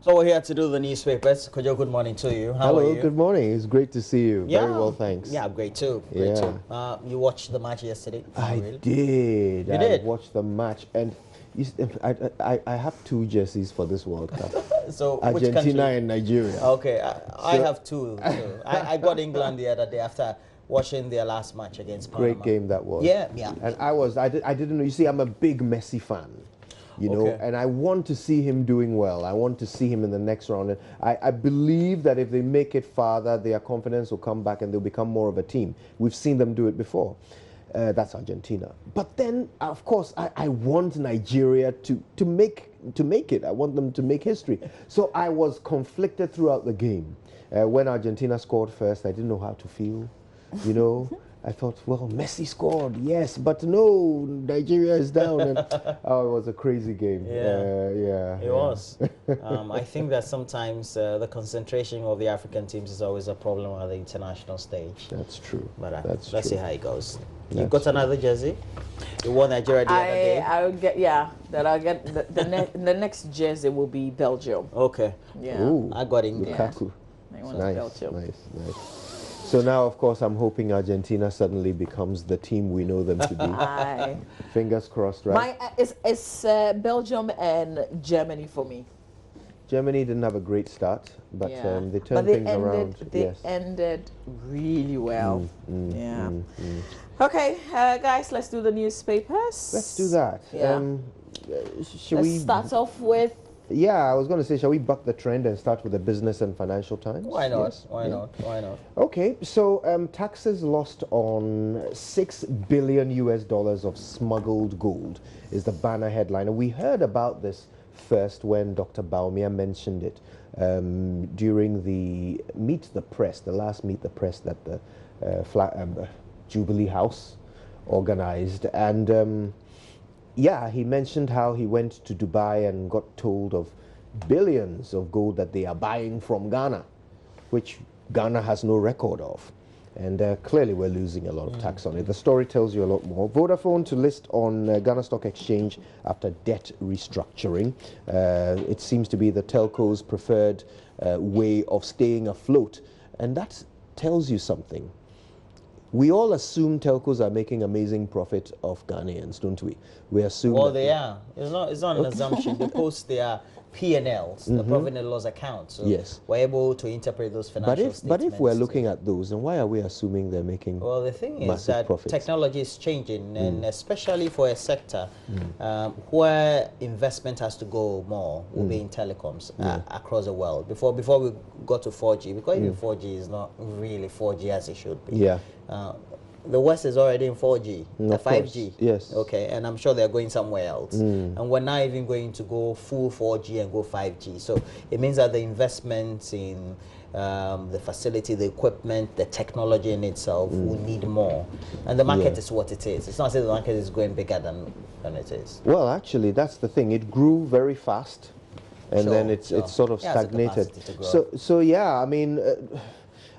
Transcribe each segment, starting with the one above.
So we're here to do the newspapers. Kojo, good morning to you. How are Hello, you? good morning. It's great to see you. Very well, thanks. Yeah, great too. Great too. You watched the match yesterday? I Really? did. You I did? watched the match, and I have two jerseys for this World Cup. So which Argentina country? and Nigeria. Okay, I have two. Too. I got England the other day after watching their last match against Panama. Great game that was. Yeah, yeah. And I didn't know. You see, I'm a big Messi fan. You know, Okay. and I want to see him doing well. I want to see him in the next round. And I believe that if they make it farther, their confidence will come back and they'll become more of a team. We've seen them do it before. That's Argentina. But then, of course, I want Nigeria to make it. I want them to make history. So I was conflicted throughout the game. When Argentina scored first, I didn't know how to feel. You know, I thought, well, Messi scored, yes, but no, Nigeria is down. And, oh, it was a crazy game. Yeah, it was. I think that sometimes the concentration of the African teams is always a problem at the international stage. That's true. But That's let's see true. how it goes. You got another jersey? You won Nigeria the other day? I'll get, I'll get the next jersey will be Belgium. Okay. Yeah. Ooh, I got England. Lukaku. I want Nice, Belgium. nice. So now, of course, I'm hoping Argentina suddenly becomes the team we know them to be. Aye. Fingers crossed, right? It's Belgium and Germany for me. Germany didn't have a great start, but Yeah. they But turned things around. They Yes. ended really well. Yeah. mm. Okay, guys, let's do the newspapers. Let's do that. Yeah. Shall Let's we start off with. Yeah, I was going to say, shall we buck the trend and start with the Business and Financial Times? Why not? Yes? Why Yeah. not? Why not? Okay, so taxes lost on $6 billion of smuggled gold is the banner headline. And we heard about this first when Dr. Baumia mentioned it during the Meet the Press, the last Meet the Press that the Jubilee House organized. And yeah, he mentioned how he went to Dubai and got told of billions of gold that they are buying from Ghana, which Ghana has no record of. And clearly we're losing a lot of tax on it. The story tells you a lot more. Vodafone to list on Ghana Stock Exchange after debt restructuring. It seems to be the telco's preferred way of staying afloat. And that tells you something. We all assume telcos are making amazing profit off Ghanaians, don't we? We assume. Well, they are. It's not an assumption. They post their P&Ls, the profit and loss accounts. So Yes. we're able to interpret those financial statements. But if we're looking at those, then why are we assuming they're making Well, the thing is massive that profits? technology is changing, and especially for a sector where investment has to go more, will be in telecoms across the world. Before we got to 4G, because even 4G is not really 4G as it should be. Yeah. The West is already in 4G, the Of course, 5G. yes. Okay, and I'm sure they're going somewhere else. And we're not even going to go full 4G and go 5G. So it means that the investments in the facility, the equipment, the technology in itself will need more. And the market is what it is. It's not as if the market is going bigger than it is. Well, actually, that's the thing. It grew very fast, and then it's sort of It has the stagnated. capacity to grow. So yeah, I mean,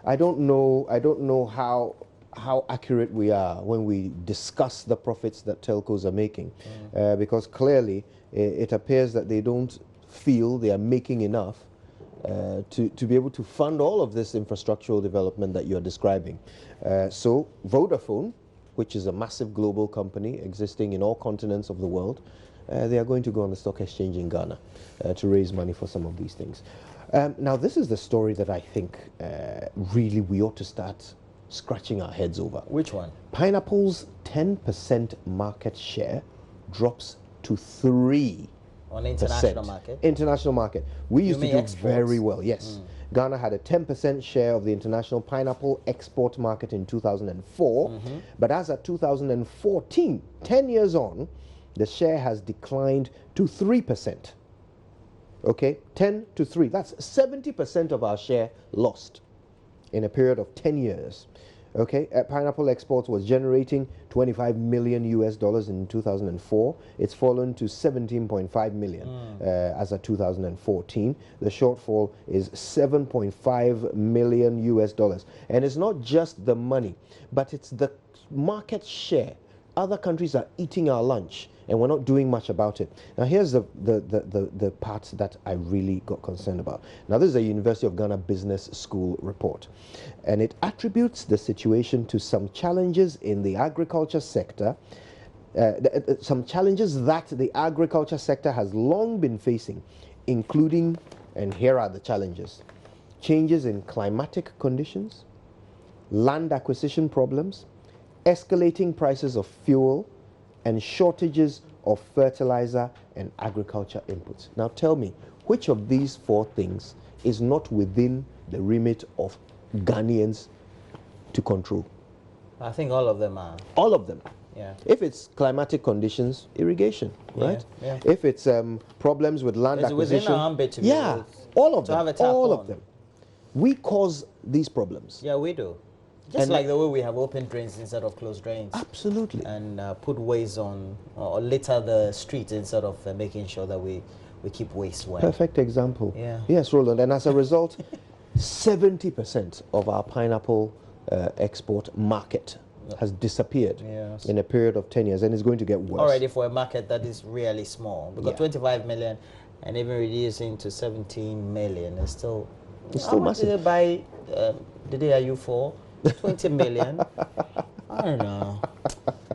I don't know how accurate we are when we discuss the profits that telcos are making, because clearly it appears that they don't feel they are making enough to be able to fund all of this infrastructural development that you're describing. So Vodafone, which is a massive global company existing in all continents of the world, they are going to go on the stock exchange in Ghana to raise money for some of these things. Now, this is the story that I think really we ought to start scratching our heads over. Which one? Pineapple's 10% market share drops to 3%. On the international market? International market. We used to mean do exports? very well, yes. Ghana had a 10% share of the international pineapple export market in 2004. But as of 2014, 10 years on, the share has declined to 3%. Okay, 10 to 3. That's 70% of our share lost in a period of 10 years. Okay, pineapple exports was generating $25 million in 2004. It's fallen to 17.5 million as of 2014. The shortfall is $7.5 million. And it's not just the money, but it's the market share. Other countries are eating our lunch and we're not doing much about it. Now, here's the part that I really got concerned about. Now, this is a University of Ghana Business School report, and it attributes the situation to some challenges in the agriculture sector, some challenges that the agriculture sector has long been facing, including, and here are the challenges: changes in climatic conditions, land acquisition problems, escalating prices of fuel, and shortages of fertilizer and agriculture inputs. Now tell me, which of these 4 things is not within the remit of Ghanaians to control? I think all of them are. All of them. Yeah. If it's climatic conditions, irrigation, right? Yeah. If it's problems with land It's acquisition, within our ambit to be yeah, able all of to them, have a tap all on. of them. We cause these problems. Yeah, we do. Just And like the way we have open drains instead of closed drains. Absolutely. And put waste on, or litter the streets instead of making sure that we keep waste well. Perfect example. Yeah. Yes, Roland. And as a result, 70% of our pineapple export market has disappeared Yes. in a period of 10 years, and it's going to get worse. Already for a market that is really small. Because Yeah. 25 million and even reducing to 17 million is still... It's still how much massive. did they buy the day are you for? 20 million? I don't know.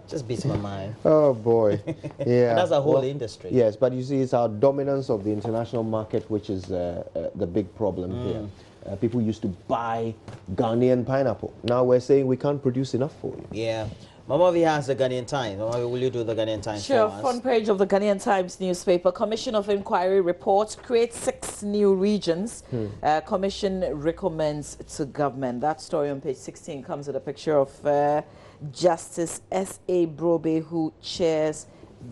Just beats my mind. Oh boy. Yeah. And that's a whole industry. Yes, but you see, it's our dominance of the international market which is the big problem here. People used to buy Ghanaian pineapple. Now we're saying we can't produce enough for you. Yeah. Mama V has the Ghanaian Times. Mama V, will you do the Ghanaian Times Sure. for us? Front page of the Ghanaian Times newspaper. Commission of Inquiry report creates 6 new regions. Commission recommends to government. That story on page 16 comes with a picture of Justice S.A. Brobe, who chairs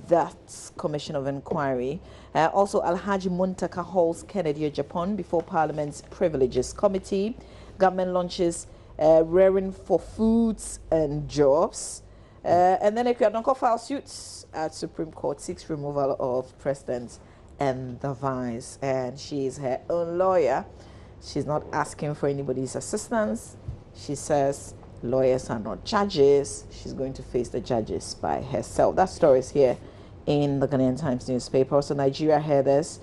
that Commission of Inquiry. Also, Alhaji Muntaka holds Kennedy, Japan, before Parliament's Privileges Committee. Government launches rearing for foods and jobs. And then Ekweadonko files suits at Supreme Court, seeks removal of President and the Vice. And she is her own lawyer. She's not asking for anybody's assistance. She says lawyers are not judges. She's going to face the judges by herself. That story is here in the Ghanaian Times newspaper. Also, Nigeria headers,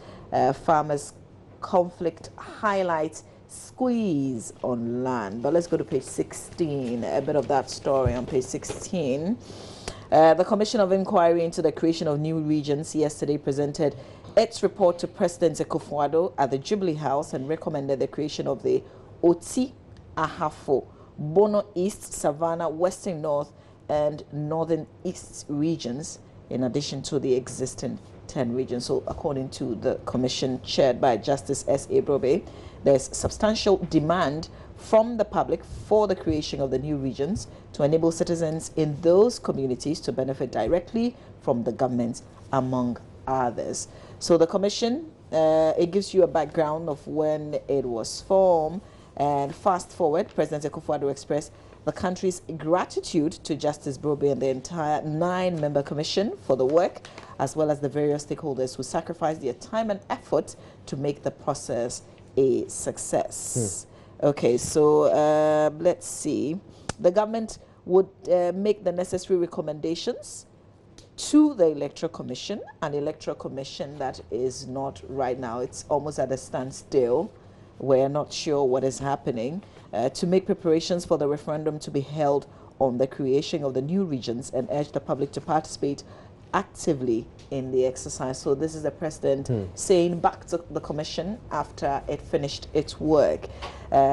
farmers' conflict highlights squeeze on land. But let's go to page 16, a bit of that story on page 16. The Commission of Inquiry into the creation of new regions yesterday presented its report to President Akufo-Addo at the Jubilee House and recommended the creation of the Oti, Ahafo, Bono East, Savannah, Western North, and Northern East regions, in addition to the existing 10 regions. So according to the commission chaired by Justice S.A. Brobe, there's substantial demand from the public for the creation of the new regions to enable citizens in those communities to benefit directly from the government, among others. So the commission, it gives you a background of when it was formed. And fast forward, President Akufo-Addo expressed the country's gratitude to Justice Brobe and the entire 9-member commission for the work, as well as the various stakeholders who sacrificed their time and effort to make the process a success. Okay, so let's see. The government would make the necessary recommendations to the Electoral Commission, an Electoral Commission that is not right now, it's almost at a standstill. We're not sure what is happening, to make preparations for the referendum to be held on the creation of the new regions and urge the public to participate actively in the exercise. So this is the president saying back to the commission after it finished its work.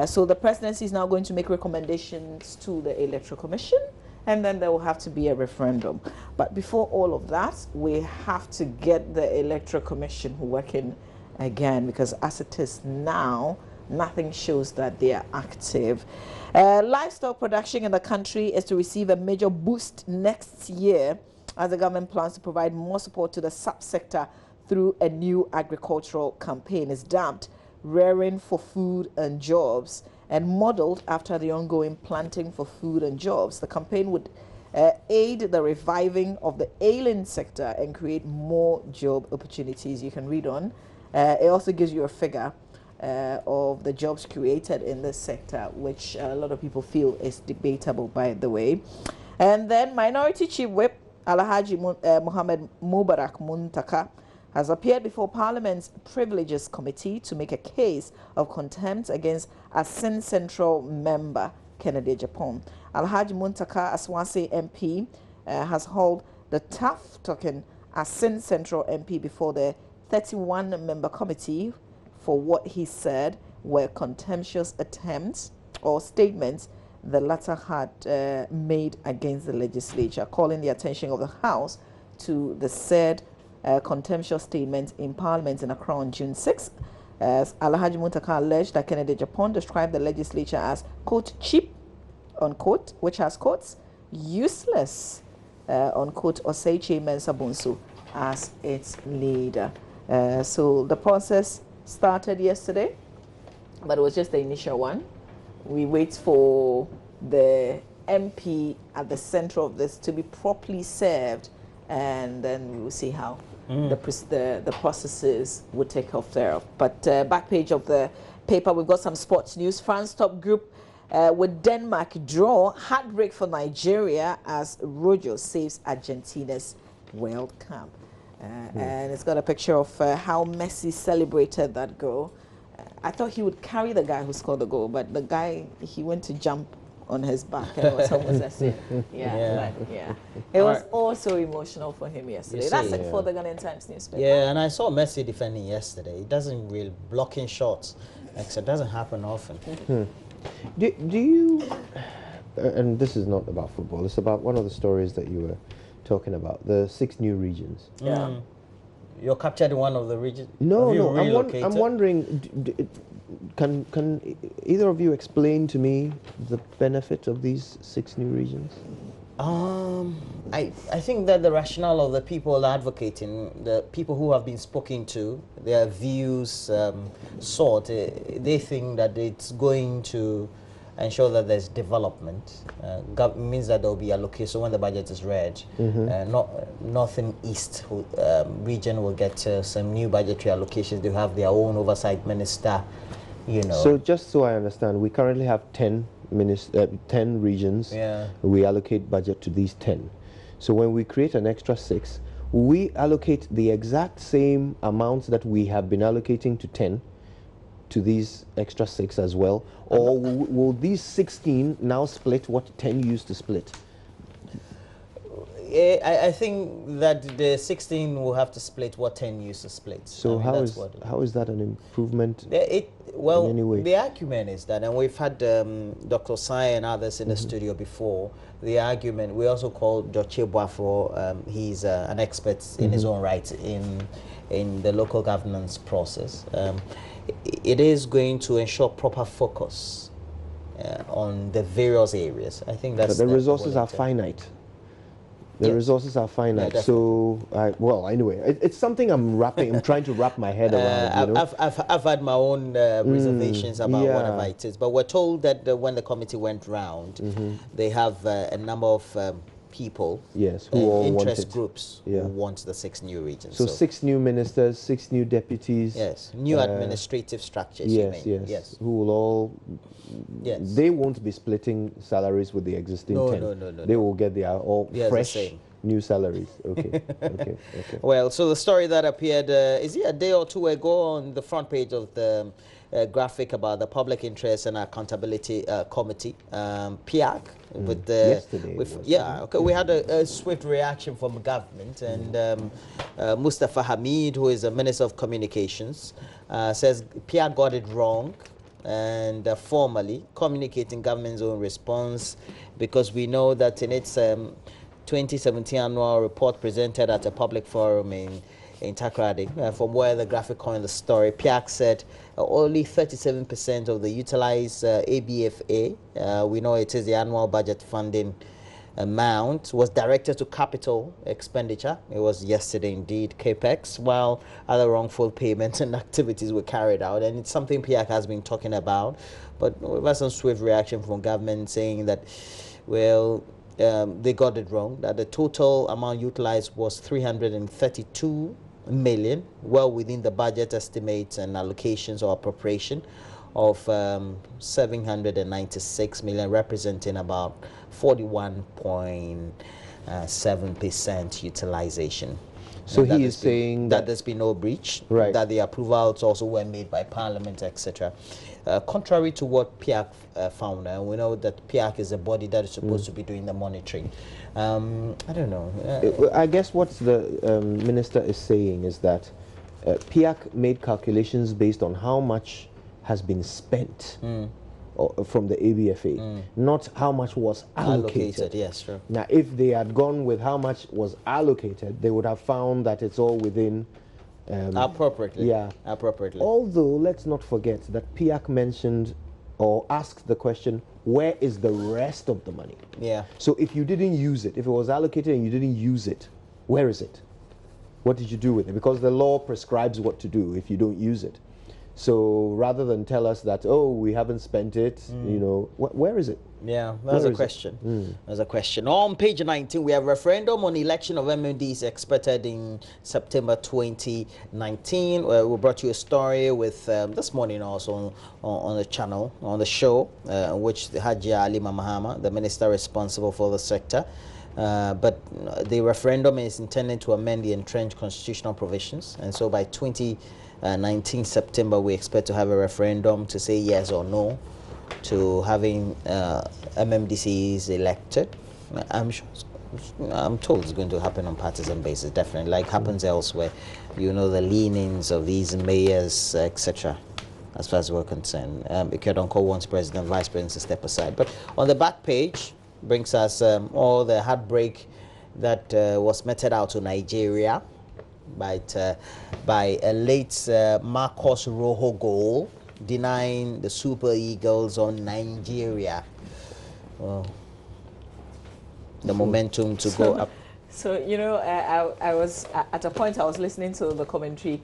So the presidency is now going to make recommendations to the Electoral Commission, and then there will have to be a referendum. But before all of that, we have to get the Electoral Commission working again, because as it is now, nothing shows that they are active. Livestock production in the country is to receive a major boost next year as the government plans to provide more support to the subsector through a new agricultural campaign. It's dubbed Rearing for Food and Jobs and modeled after the ongoing Planting for Food and Jobs. The campaign would aid the reviving of the ailing sector and create more job opportunities. You can read on. It also gives you a figure of the jobs created in this sector, which a lot of people feel is debatable, by the way. And then Minority Chief Whip Alhaji Mohammed Mubarak Muntaka has appeared before Parliament's Privileges Committee to make a case of contempt against Asin Central member Kennedy Japan. Alhaji Muntaka Aswase MP has hauled the tough-talking Asin Central MP before the 31-member committee for what he said were contemptuous attempts or statements the latter had made against the legislature, calling the attention of the House to the said contemptuous statement in Parliament in Accra on June 6th. Alhaji Muntaka alleged that Kennedy Japan described the legislature as, quote, cheap, unquote, which has quotes, useless, unquote, Oseiche Mensah Bonsu as its leader. So the process started yesterday, but it was just the initial one. We wait for the MP at the center of this to be properly served, and then we will see how the processes will take off there. But back page of the paper, we've got some sports news. France top group with Denmark draw, heartbreak for Nigeria as Rojo saves Argentina's World Cup. And it's got a picture of how Messi celebrated that goal. I thought he would carry the guy who scored the goal, but the guy, he went to jump on his back, and it was almost a sin. It was also emotional for him yesterday. That's it for the Ghanaian Times newspaper. Yeah, and I saw Messi defending yesterday. He doesn't really blocking shots, except it doesn't happen often. Do you, and this is not about football, it's about one of the stories that you were talking about, the 6 new regions. Yeah. You're captured in one of the regions? No, I'm wondering, can either of you explain to me the benefit of these 6 new regions? I think that the rationale of the people advocating, the people who have been spoken to, their views sought, they think that it's going to ensure that there's development. Means that there will be allocation. So when the budget is read, North and East region will get some new budgetary allocations. They have their own oversight minister, you know. So just so I understand, we currently have 10 regions. Yeah. We allocate budget to these 10. So when we create an extra 6, we allocate the exact same amounts that we have been allocating to 10 to these extra 6 as well, or will these 16 now split what 10 used to split? I think that the 16 will have to split what 10 used to split. So how is that an improvement well, in any way? The argument is that, and we've had Dr. Sai and others in the studio before, the argument, we also called Dr. Buafo, he's an expert in his own right in the local governance process. It is going to ensure proper focus on the various areas. I think that's... But the resources are finite. The resources are finite. So, well, anyway, it's something I'm trying to wrap my head around. You know? I've had my own reservations about whatever it is. But we're told that when the committee went round, they have a number of people, who all interest groups who want the 6 new regions. So 6 new ministers, 6 new deputies. Yes, new administrative structures. Yes. Who will all... Yes. They won't be splitting salaries with the existing 10. No. They will get their all fresh new salaries. Okay. Okay. Well, so the story that appeared, is it a day or two ago, on the front page of the graphic about the Public Interest and Accountability Committee, PIAC, with the we had a swift reaction from the government, and Mustafa Hamid, who is the Minister of Communications, says PIAC got it wrong, and formally communicating government's own response, because we know that in its 2017 annual report presented at a public forum in Takoradi, from where the graphic coined the story, PIAC said only 37% of the utilized ABFA, we know it is the annual budget funding amount, was directed to capital expenditure. It was yesterday indeed, CAPEX, while other wrongful payments and activities were carried out. And it's something PIAC has been talking about, but we've had some swift reaction from government saying that, well, they got it wrong, that the total amount utilized was 332 million, well within the budget estimates and allocations or appropriation of 796 million, representing about 41.9% 7% utilization. So he is saying that there's been no breach, right, that the approvals also were made by Parliament, etc. Contrary to what PIAC found, and we know that PIAC is a body that is supposed to be doing the monitoring. I don't know. I guess what the minister is saying is that PIAC made calculations based on how much has been spent from the ABFA, not how much was allocated. Yes, true. Now, if they had gone with how much was allocated, they would have found that it's all within appropriately. Yeah, appropriately. Although, let's not forget that PIAC mentioned or asked the question, where is the rest of the money? Yeah. So if you didn't use it, if it was allocated and you didn't use it, where is it? What did you do with it? Because the law prescribes what to do if you don't use it. So rather than tell us that, oh, we haven't spent it, you know, where is it? Yeah, that's a question. That's a question. On page 19, we have referendum on election of MMDs expected in September 2019. We brought you a story with this morning also on the channel, on the show, which Haji Ali Mahama, the minister responsible for the sector. But the referendum is intended to amend the entrenched constitutional provisions, and so by 2019 September, we expect to have a referendum to say yes or no to having MMDCs elected. I'm told it's going to happen on partisan basis, definitely, like happens elsewhere. You know, the leanings of these mayors, etc. As far as we're concerned, Ikeodonko wants president, vice president to step aside. But on the back page brings us all the heartbreak that was meted out to Nigeria by a late Marcos Rojo goal, denying the Super Eagles on Nigeria the momentum to go up. So, you know, I was, at a point I was listening to the commentary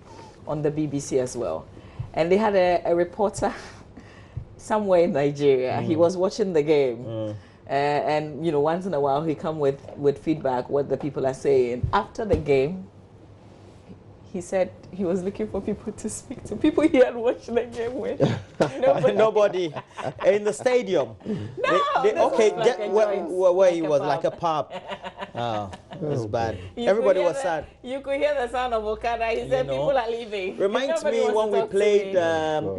on the BBC as well. And they had a reporter somewhere in Nigeria. He was watching the game. And, you know, once in a while he come with feedback, what the people are saying. After the game, he said he was looking for people to speak to, people he had watched the game with. Nobody in the stadium. No, okay, like where he was like a pub. Oh, it was bad. Everybody was sad. You could hear the sound of Okada. He said people are leaving. Reminds me when we played,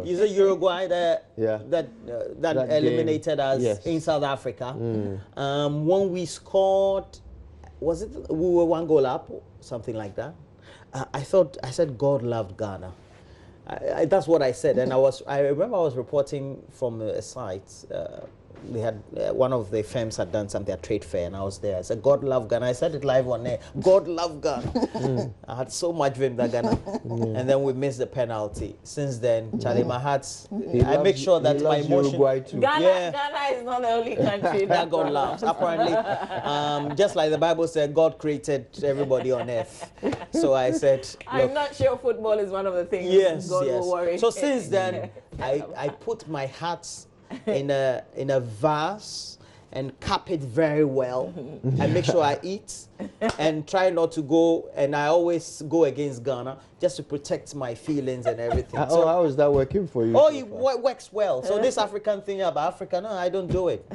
is it Uruguay that eliminated us in South Africa? When we scored, was it, we were 1 goal up, something like that? I said God loved Ghana. That's what I said, and I remember I was reporting from a site. They had one of the firms had done something at trade fair, and I was there. I said, God love Ghana. I said it live on air. God love Ghana. I had so much dream that Ghana, and then we missed the penalty. Since then, Charlie, my heart's. I make sure that my emotion. Ghana is not the only country that God loves. Apparently, just like the Bible said, God created everybody on earth. So I said, I'm not sure football is one of the things. God will worry. So since then, I put my heart in a vase and cap it very well and make sure I eat and try not to go, and I always go against Ghana just to protect my feelings and everything. So how is that working for you? Oh, it works well. So this African thing about Africa, no, I don't do it.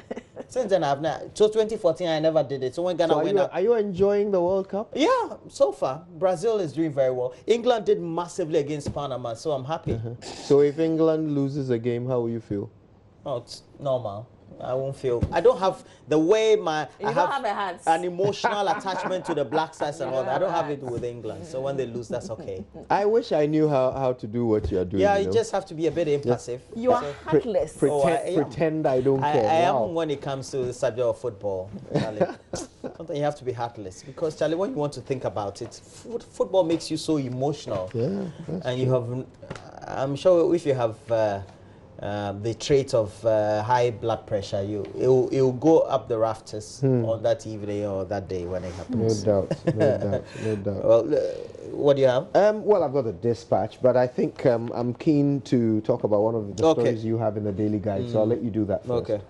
Since then I've not. So 2014 I never did it. So when Ghana went up. Are you enjoying the World Cup? Yeah, so far. Brazil is doing very well. England did massively against Panama, so I'm happy. So if England loses a game, how will you feel? Oh, it's normal. I won't feel. I don't have the way I have an emotional attachment to the Black Stars and all that. I don't have it with England. So when they lose, that's okay. I wish I knew how to do what you are doing. Yeah, you just have to be a bit impassive. You are heartless. Pretend I don't care. I am when it comes to the subject of football, Charlie. Sometimes you have to be heartless because, Charlie, when you want to think about it, football makes you so emotional. Yeah, and you have, I'm sure if you have the trait of high blood pressure, it'll go up the rafters on that evening or that day when it happens. No doubt. Well, what do you have? Well, I've got a dispatch, but I think I'm keen to talk about one of the stories you have in the Daily Guide, so I'll let you do that first. Okay.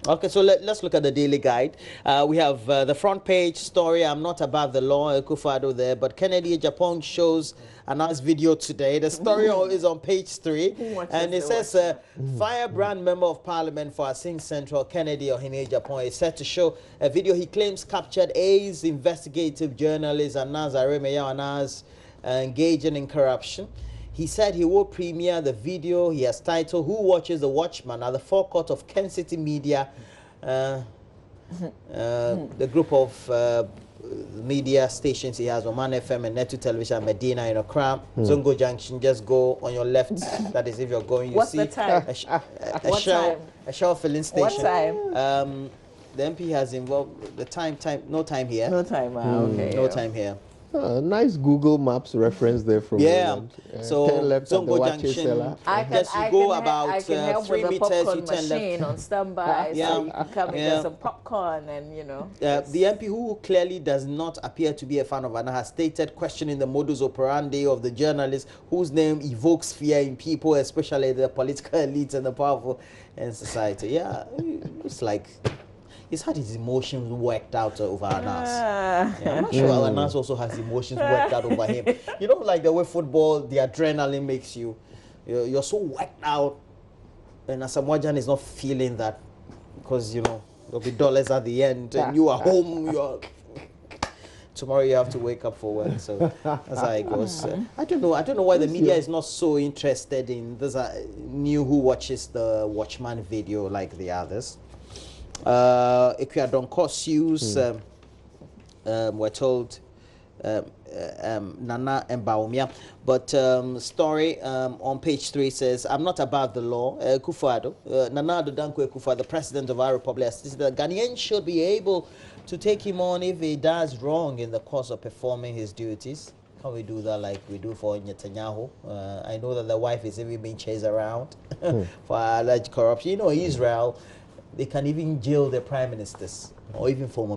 Okay, so let's look at the Daily Guide. We have the front page story, I'm not above the law, Akufo-Addo there, but Kennedy Japan shows a nice video today. The story is on page 3, and it says, firebrand member of parliament for Assin Central, Kennedy Ohene Japan, is set to show a video he claims captured A's investigative journalist Anas Aremeya Anas engaging in corruption. He said he will premiere the video he has titled Who Watches the Watchman at the forecourt of Ken City Media, the group of media stations he has, Oman FM and Netu Television, Medina, in Accra, Zongo Junction. Just go on your left. That is if you're going, you What's see the time? a Shell filling station. What time? The MP has involved the time, no time here. No time, okay. No time here. Nice Google Maps reference there from so Zongo Junction, you go about 3 meters, you turn left. On standby, so you can come and get some popcorn and, you know. The MP, who clearly does not appear to be a fan of Anna, has stated, questioning the modus operandi of the journalist whose name evokes fear in people, especially the political elites and the powerful in society. Yeah, it's like... he's had his emotions worked out over Anas. I'm not sure Anas also has emotions worked out over him. You know, like the way football, the adrenaline makes you, you're so worked out, and Asamoah Gyan is not feeling that, because, you know, there'll be dollars at the end, and you are home, tomorrow you have to wake up for work, so that's how it goes. I don't know why the media is not so interested in this new Who Watches the Watchman video like the others. Ekuadon Kosciu's, we're told, Nana Mbaumia, but story on page 3 says, I'm not above the law. Akufo-Addo, Nana Addo Dankwa Akufo, the president of our republic, has said that Ghanaians should be able to take him on if he does wrong in the course of performing his duties. Can we do that like we do for Netanyahu? I know that the wife is even being chased around for alleged corruption. You know, Israel, they can even jail their prime ministers or even former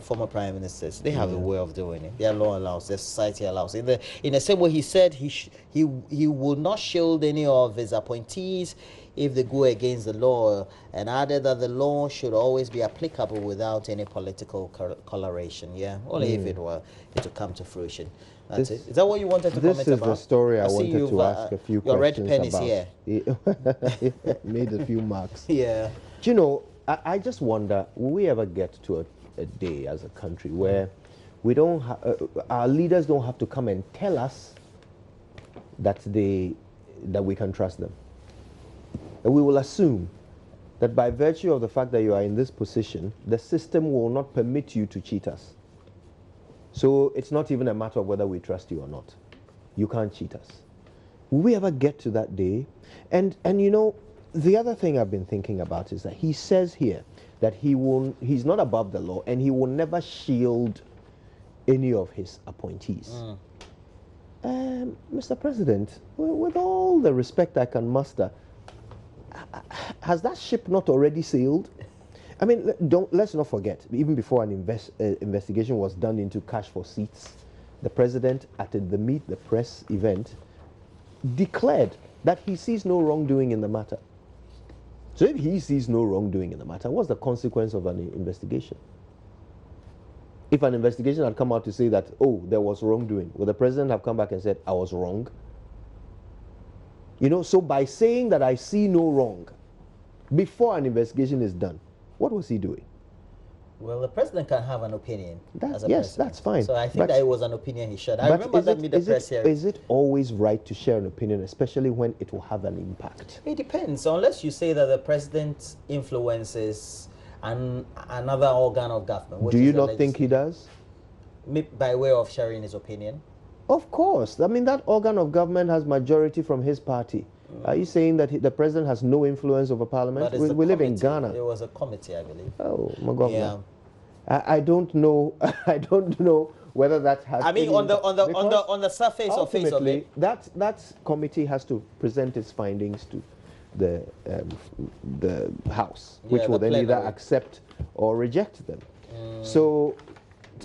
former prime ministers. They have a way of doing it. Their law allows, their society allows. In the same way, he said he will not shield any of his appointees if they go against the law, and added that the law should always be applicable without any political coloration. Yeah, only if it were to come to fruition. That's it. Is that what you wanted to comment about? This is the story I wanted to ask a few questions about. Your red pen is here. Made a few marks. Yeah. Do you know, I just wonder, will we ever get to a day as a country where we don't our leaders don't have to come and tell us that we can trust them? And we will assume that by virtue of the fact that you are in this position, the system will not permit you to cheat us. So it's not even a matter of whether we trust you or not. You can't cheat us. Will we ever get to that day? And you know, the other thing I've been thinking about is that he says here that he's not above the law and he will never shield any of his appointees. Mr. President, with all the respect I can muster, has that ship not already sailed? I mean, let's not forget, even before an investigation was done into cash for seats, the president at the Meet the Press event declared that he sees no wrongdoing in the matter. So if he sees no wrongdoing in the matter, what's the consequence of an investigation? If an investigation had come out to say that, oh, there was wrongdoing, would the president have come back and said, I was wrong? You know, so by saying that I see no wrong before an investigation is done, what was he doing? Well, the president can have an opinion. Yes, that's fine. So I think that it was an opinion he shared. I remember that Meet the Press hearing. Is it always right to share an opinion, especially when it will have an impact? It depends. Unless you say that the president influences another organ of government. Do you not think he does? By way of sharing his opinion? Of course. I mean, that organ of government has majority from his party. Are you saying that the president has no influence over parliament? We live in Ghana. There was a committee, I believe. Oh, my God. Yeah. I don't know. I don't know whether that has. I mean, on the surface or face of it, that committee has to present its findings to the House, which will then either accept or reject them. So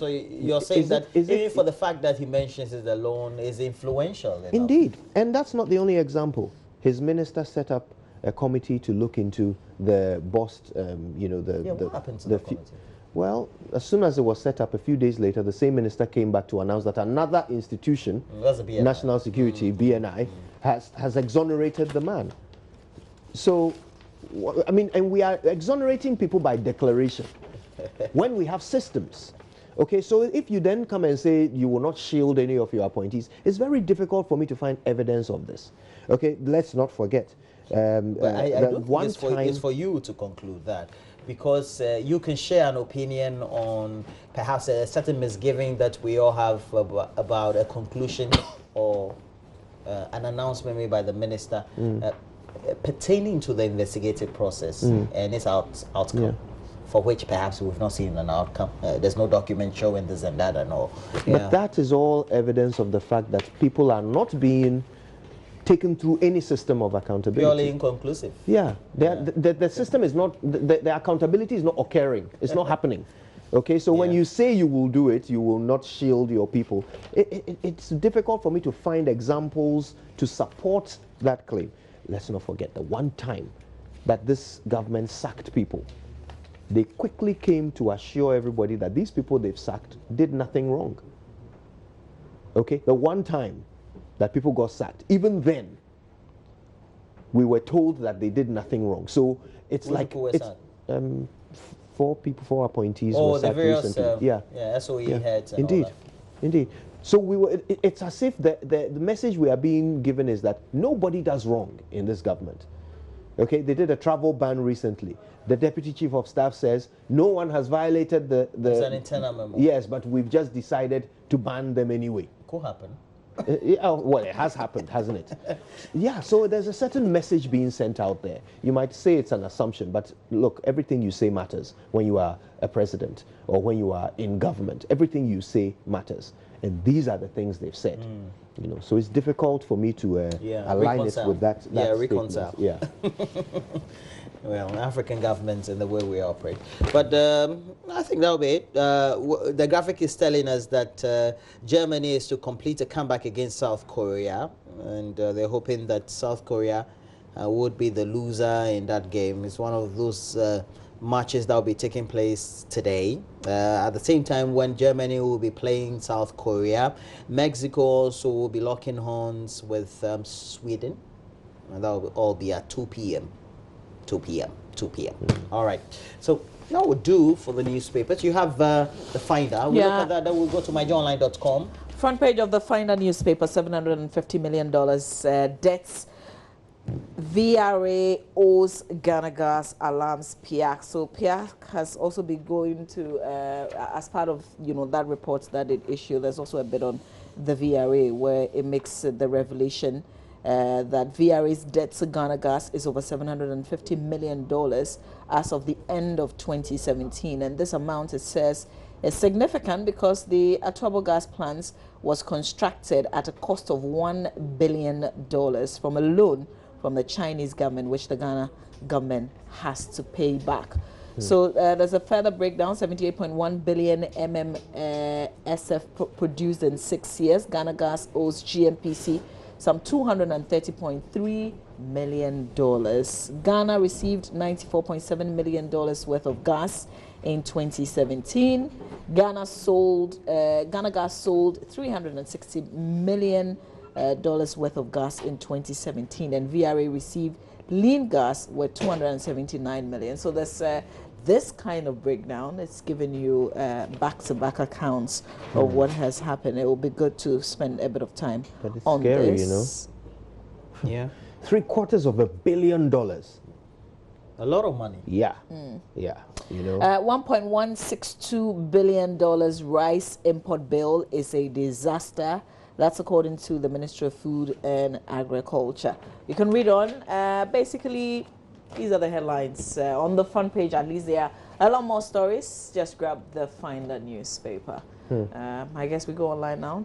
you're saying that even for the fact that he mentions it alone is influential enough. Indeed, and that's not the only example. His minister set up a committee to look into the Bost, you know, what happened to the committee? Well, as soon as it was set up, a few days later, the same minister came back to announce that another institution, National Security, BNI, has exonerated the man. So, I mean, and we are exonerating people by declaration when we have systems. Okay, so if you then come and say you will not shield any of your appointees, it's very difficult for me to find evidence of this. Okay, let's not forget. But I don't think it's for you to conclude that, because you can share an opinion on perhaps a certain misgiving that we all have about a conclusion or an announcement made by the minister pertaining to the investigative process and its outcome. Yeah. For which perhaps we've not seen an outcome. There's no document showing this and that and all. But that is all evidence of the fact that people are not being taken through any system of accountability. Purely inconclusive. Yeah, the system is not, the accountability is not occurring. It's not happening. Okay, so when you say you will do it, you will not shield your people. It's difficult for me to find examples to support that claim. Let's not forget the one time that this government sacked people, they quickly came to assure everybody that these people they've sacked did nothing wrong. Okay, the one time that people got sacked, even then, we were told that they did nothing wrong. So it's like it's, four appointees were sacked recently. SOE heads. And indeed, all that. Indeed. So we were. It's as if the message we are being given is that nobody does wrong in this government. Okay, they did a travel ban recently. The deputy chief of staff says no one has violated the. It's an internal memo. Yes, but we've just decided to ban them anyway. Could happen. Well, it has happened, hasn't it? Yeah, so there's a certain message being sent out there. You might say it's an assumption, but look, everything you say matters when you are a president or when you are in government. Everything you say matters. And these are the things they've said. You know, so it's difficult for me to align it with that reconcile. Yeah. Well, African governments and the way we operate. But I think that'll be it. The graphic is telling us that Germany is to complete a comeback against South Korea, and they're hoping that South Korea would be the loser in that game. It's one of those matches that will be taking place today. At the same time, when Germany will be playing South Korea, Mexico also will be locking horns with Sweden, and that will all be at 2 p.m. 2 p.m. All right. So that would do for the newspapers. You have the Finder. We'll look at that. Then we'll go to myjoyonline.com. Front page of the Finder newspaper, $750 million debts. VRA owes Ghana Gas, alarms PIAC. So PIAC has also been going to, as part of that report that it issued, there's also a bit on the VRA where it makes the revelation that VRA's debt to Ghana Gas is over $750 million as of the end of 2017. And this amount, it says, is significant because the Atuabo gas plants was constructed at a cost of $1 billion from a loan from the Chinese government, which the Ghana government has to pay back. So there's a further breakdown, 78.1 billion MMSF produced in 6 years. Ghana Gas owes GMPC some $230.3 million. Ghana received $94.7 million worth of gas in 2017. Ghana Gas sold $360 million worth of gas in 2017, and VRA received lean gas worth $279 million. So there's this kind of breakdown. It's giving you back-to-back accounts of what has happened. It will be good to spend a bit of time on scary, this. Yeah. $750 million. A lot of money. Yeah. Yeah. $1.162 billion rice import bill is a disaster. That's according to the Ministry of Food and Agriculture. You can read on. Basically, these are the headlines. On the front page, at least, there are a lot more stories. Just grab the Finder newspaper. I guess we go online now.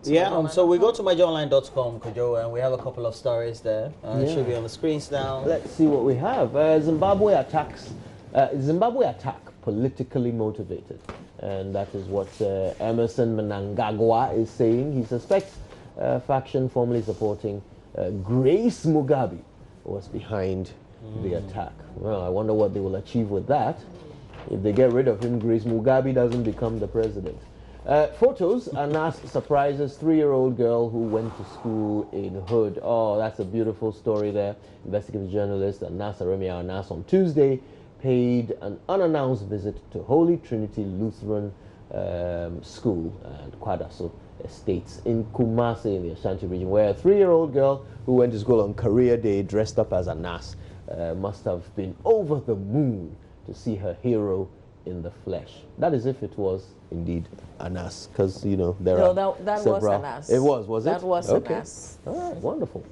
So we go to myjoyonline.com, Kojo, and we have a couple of stories there. It should be on the screens now. Let's see what we have. Zimbabwe attack politically motivated. And that is what Emerson Mnangagwa is saying. He suspects a faction formerly supporting Grace Mugabe was behind the attack. Well, I wonder what they will achieve with that. If they get rid of him, Grace Mugabe doesn't become the president. Photos, Anas surprises 3-year-old girl who went to school in Hood. Oh, that's a beautiful story there. Investigative journalist Anas Aremia Anas on Tuesday paid an unannounced visit to Holy Trinity Lutheran School and Kwadaso Estates in Kumasi in the Ashanti region, where a 3-year-old girl who went to school on career day dressed up as Anas must have been over the moon to see her hero in the flesh. That is if it was indeed Anas, because there are that several. was Anas. It was it? That was okay. Anas. All right, wonderful.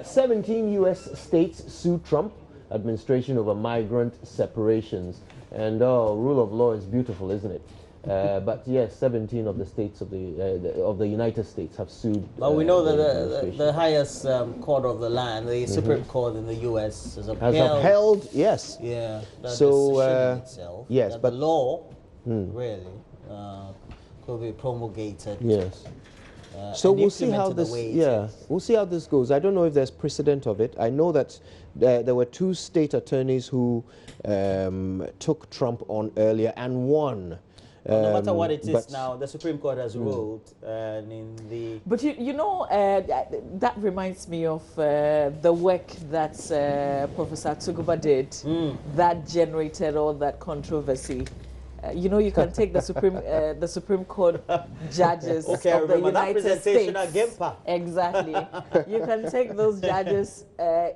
17 U.S. states sue Trump administration over migrant separations, and rule of law is beautiful, isn't it? But yes, 17 of the states of the United States have sued. But we know that the highest court of the land, the Supreme Court in the U.S., has upheld. Yes. Yeah. That so decision itself. yes, but the law really could be promulgated. Yes. So we'll see how this. We'll see how this goes. I don't know if there's precedent of it. I know that there were 2 state attorneys who took Trump on earlier and won. No matter what it is now, the Supreme Court has ruled, and in the... But that reminds me of the work that Professor Tsuguba did that generated all that controversy. You can take the Supreme Court judges of the United States. Exactly. You can take those judges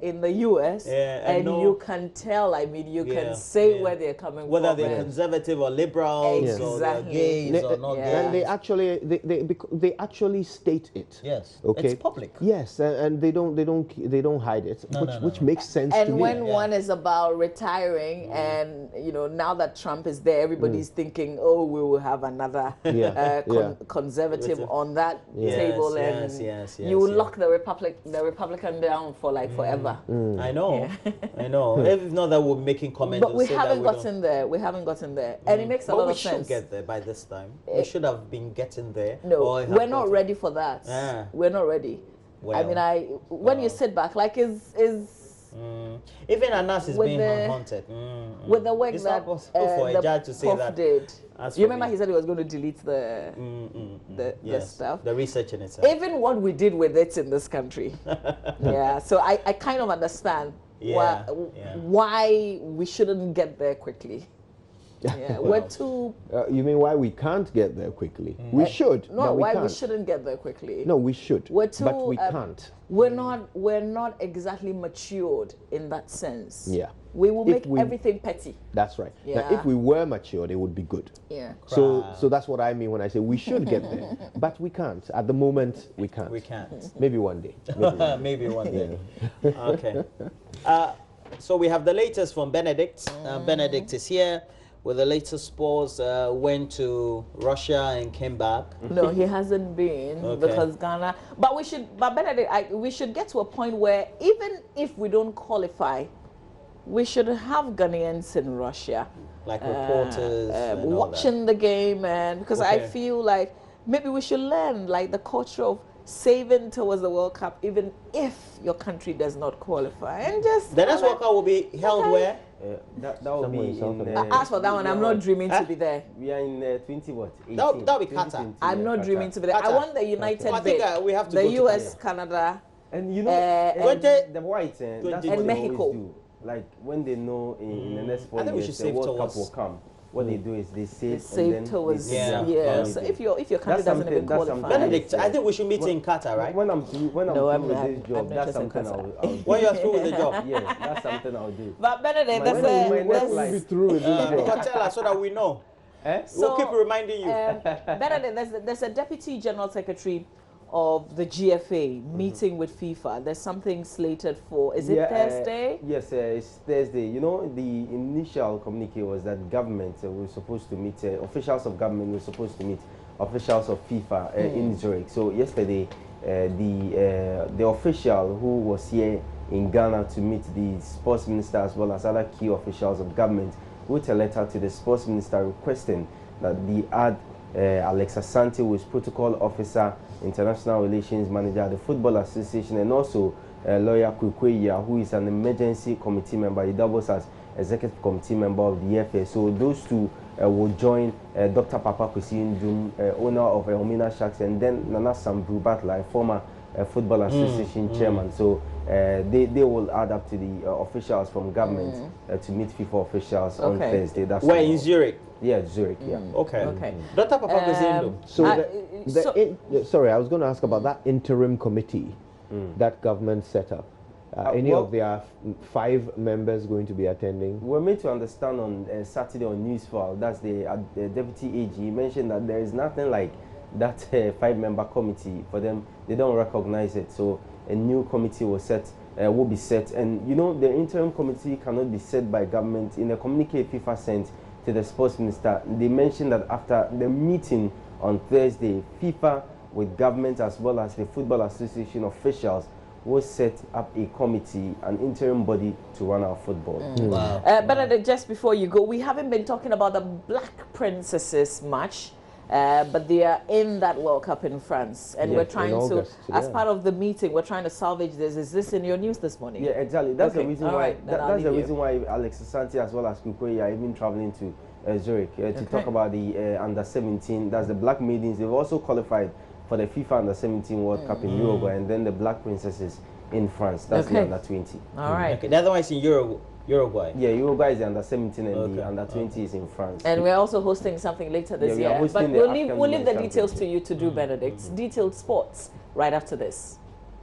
in the U.S. and you can tell. I mean, you can say where they're coming from. Whether they're conservative or liberals, or they're gays or not gays. And they actually state it. Yes. Okay. It's public. Yes, and they don't hide it, which makes sense to me. And when one is about retiring, and now that Trump is there, everybody is thinking, oh, we will have another conservative on that table, and you will lock the Republican down for forever. I know, I know. If not that we're making comments, but we haven't gotten there. We haven't gotten there, and it makes a lot of sense. We should get there by this time. We should have been getting there. No, we're not ready for that. We're not ready. Well, I mean, when you sit back, even Anas is being haunted. With the work that for a judge to say that did. You remember he said he was going to delete the stuff? The research in itself. Even what we did with it in this country. So I kind of understand why we shouldn't get there quickly. Yeah, we're too... you mean why we can't get there quickly? We should. No, we why can't. we shouldn't get there quickly? No, we should. We're too, but we can't. We're not exactly matured in that sense. Yeah. We will make everything petty. That's right. Yeah. Now, if we were matured, it would be good. Yeah. So that's what I mean when I say we should get there, but we can't. At the moment, we can't. We can't. Maybe one day. Maybe one day. Okay. So we have the latest from Benedict. Benedict is here with the latest sports. Went to Russia and came back. No, he hasn't been because Ghana. But Benedict, we should get to a point where even if we don't qualify, we should have Ghanaians in Russia, like reporters, watching the game, and because I feel like maybe we should learn the culture of saving towards the World Cup, even if your country does not qualify, and just the next World Cup will be held where? That will be in... as for that one, I'm not dreaming to be there. We are in 20 what? 18, that'll be Qatar. I'm not dreaming to be there. I want the United bit. We have to the go US, to Canada, and the whites, that's what and they Mexico. always do. Like when they know in the next 4 years the World Cup will come, what they do is they save and towards then So if your country doesn't even qualify, Benedict, I think we should meet in Qatar, right? When I'm through with this job, that's something I'll do. When you're through with the job, yes, that's something I'll do. But Benedict, be through with this job. Tell us so that we know. So, we'll keep reminding you. Benedict, there's a deputy general secretary of the GFA meeting with FIFA. There's something slated for, is it Thursday? Yes, it's Thursday. You know, the initial communique was that government were supposed to meet, officials of government were supposed to meet officials of FIFA in Zurich. So yesterday, the official who was here in Ghana to meet the sports minister as well as other key officials of government wrote a letter to the sports minister requesting that the Alex Asante, who is Protocol Officer, International Relations Manager at the Football Association, and also lawyer Kwekweya, who is an emergency committee member. He doubles as executive committee member of the FA. So those two will join Dr. Papa Kwesi, owner of Omina Sharks, and then Nana Sambru Batla, former Football Association chairman. So they will add up to the officials from government to meet FIFA officials on Thursday. That's where in Zurich. Yeah, Zurich. Yeah. Okay. Okay. Dr. Papa Kwesi. So sorry, I was going to ask about that interim committee that government set up. Any of their 5 members going to be attending? We're made to understand on Saturday on Newsfile, that's the deputy AG. He mentioned that there is nothing like that 5-member committee for them. They don't recognize it. So a new committee will be set. And you know, the interim committee cannot be set by government. In a communique FIFA sent to the sports minister, they mentioned that after the meeting on Thursday, FIFA with government as well as the Football Association officials will set up a committee, an interim body to run our football. Wow. But just before you go, we haven't been talking about the Black Princesses much, but they are in that World Cup in France, and we're trying to, as part of the meeting, we're trying to salvage this. Is this in your news this morning? Yeah, exactly. That's the reason why. Right, that's the reason why Alex Asante as well as Kukwei are even traveling to Zurich to talk about the under 17. That's the Black Maidens. They've also qualified for the FIFA under 17 World Cup in Uruguay, and then the Black Princesses in France. That's the under 20. All right. Okay. The other one is in Uruguay. Yeah, Uruguay is the under 17 and the under 20 is in France. And we're also hosting something later this year. But we'll leave the details to you to do, Benedict. Detailed sports right after this.